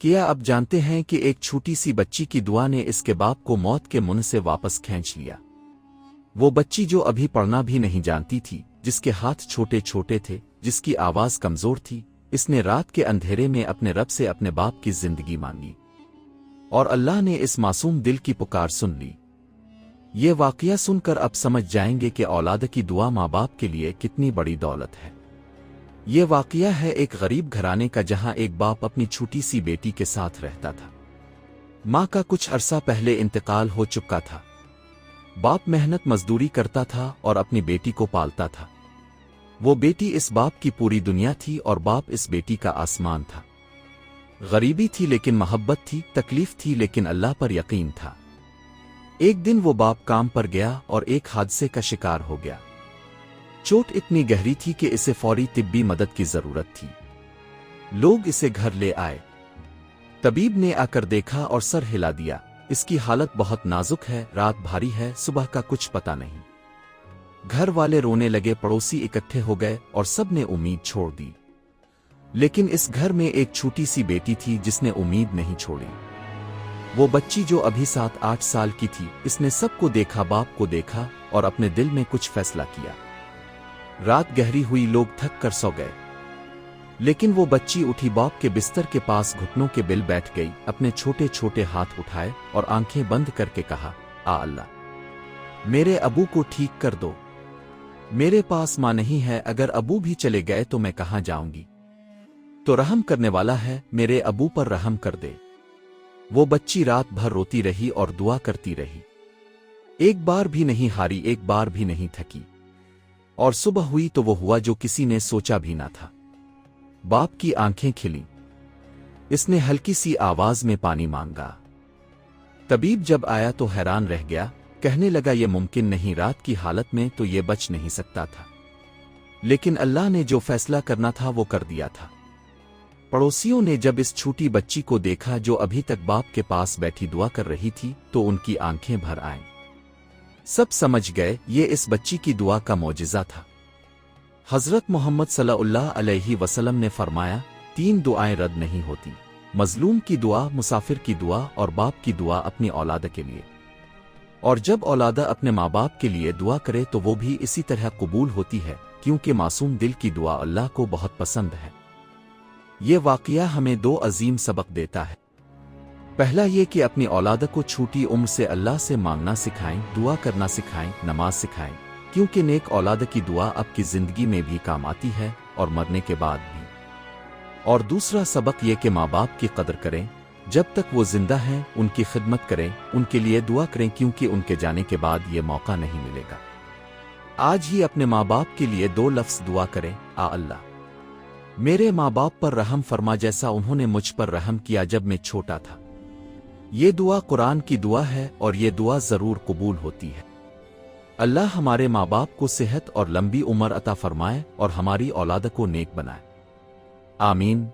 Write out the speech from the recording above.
کیا اب جانتے ہیں کہ ایک چھوٹی سی بچی کی دعا نے اس کے باپ کو موت کے منہ سے واپس کھینچ لیا؟ وہ بچی جو ابھی پڑھنا بھی نہیں جانتی تھی، جس کے ہاتھ چھوٹے چھوٹے تھے، جس کی آواز کمزور تھی، اس نے رات کے اندھیرے میں اپنے رب سے اپنے باپ کی زندگی مانگی، اور اللہ نے اس معصوم دل کی پکار سن لی۔ یہ واقعہ سن کر اب سمجھ جائیں گے کہ اولاد کی دعا ماں باپ کے لیے کتنی بڑی دولت ہے۔ یہ واقعہ ہے ایک غریب گھرانے کا، جہاں ایک باپ اپنی چھوٹی سی بیٹی کے ساتھ رہتا تھا۔ ماں کا کچھ عرصہ پہلے انتقال ہو چکا تھا۔ باپ محنت مزدوری کرتا تھا اور اپنی بیٹی کو پالتا تھا۔ وہ بیٹی اس باپ کی پوری دنیا تھی اور باپ اس بیٹی کا آسمان تھا۔ غریبی تھی لیکن محبت تھی، تکلیف تھی لیکن اللہ پر یقین تھا۔ ایک دن وہ باپ کام پر گیا اور ایک حادثے کا شکار ہو گیا۔ چوٹ اتنی گہری تھی کہ اسے فوری طبی مدد کی ضرورت تھی۔ لوگ اسے گھر لے آئے۔ طبیب نے آ کر دیکھا اور سر ہلا دیا، اس کی حالت بہت نازک ہے، رات بھاری ہے، صبح کا کچھ پتہ نہیں۔ گھر والے رونے لگے، پڑوسی اکٹھے ہو گئے اور سب نے امید چھوڑ دی۔ لیکن اس گھر میں ایک چھوٹی سی بیٹی تھی جس نے امید نہیں چھوڑی۔ وہ بچی جو ابھی 7-8 سال کی تھی، اس نے سب کو دیکھا، باپ کو دیکھا اور اپنے دل میں کچھ فیصلہ کیا۔ رات گہری ہوئی، لوگ تھک کر سو گئے، لیکن وہ بچی اٹھی، باپ کے بستر کے پاس گھٹنوں کے بل بیٹھ گئی، اپنے چھوٹے چھوٹے ہاتھ اٹھائے اور آنکھیں بند کر کے کہا، اللہ میرے ابو کو ٹھیک کر دو۔ میرے پاس ماں نہیں ہے، اگر ابو بھی چلے گئے تو میں کہاں جاؤں گی؟ تو رحم کرنے والا ہے، میرے ابو پر رحم کر دے۔ وہ بچی رات بھر روتی رہی اور دعا کرتی رہی، ایک بار بھی نہیں ہاری، ایک بار بھی نہیں تھکی، اور صبح ہوئی تو وہ ہوا جو کسی نے سوچا بھی نہ تھا۔ باپ کی آنکھیں کھلیں، اس نے ہلکی سی آواز میں پانی مانگا۔ طبیب جب آیا تو حیران رہ گیا، کہنے لگا یہ ممکن نہیں، رات کی حالت میں تو یہ بچ نہیں سکتا تھا، لیکن اللہ نے جو فیصلہ کرنا تھا وہ کر دیا تھا۔ پڑوسیوں نے جب اس چھوٹی بچی کو دیکھا جو ابھی تک باپ کے پاس بیٹھی دعا کر رہی تھی تو ان کی آنکھیں بھر آئیں۔ سب سمجھ گئے یہ اس بچی کی دعا کا معجزہ تھا۔ حضرت محمد صلی اللہ علیہ وسلم نے فرمایا، 3 دعائیں رد نہیں ہوتی: مظلوم کی دعا، مسافر کی دعا اور باپ کی دعا اپنی اولاد کے لیے۔ اور جب اولاد اپنے ماں باپ کے لیے دعا کرے تو وہ بھی اسی طرح قبول ہوتی ہے، کیونکہ معصوم دل کی دعا اللہ کو بہت پسند ہے۔ یہ واقعہ ہمیں 2 عظیم سبق دیتا ہے۔ پہلا یہ کہ اپنی اولاد کو چھوٹی عمر سے اللہ سے مانگنا سکھائیں، دعا کرنا سکھائیں، نماز سکھائیں، کیونکہ نیک اولاد کی دعا آپ کی زندگی میں بھی کام آتی ہے اور مرنے کے بعد بھی۔ اور دوسرا سبق یہ کہ ماں باپ کی قدر کریں، جب تک وہ زندہ ہیں ان کی خدمت کریں، ان کے لیے دعا کریں، کیونکہ ان کے جانے کے بعد یہ موقع نہیں ملے گا۔ آج ہی اپنے ماں باپ کے لیے 2 لفظ دعا کریں، اللہ میرے ماں باپ پر رحم فرما جیسا انہوں نے مجھ پر رحم کیا جب میں چھوٹا تھا۔ یہ دعا قرآن کی دعا ہے اور یہ دعا ضرور قبول ہوتی ہے۔ اللہ ہمارے ماں باپ کو صحت اور لمبی عمر عطا فرمائے اور ہماری اولاد کو نیک بنائے، آمین۔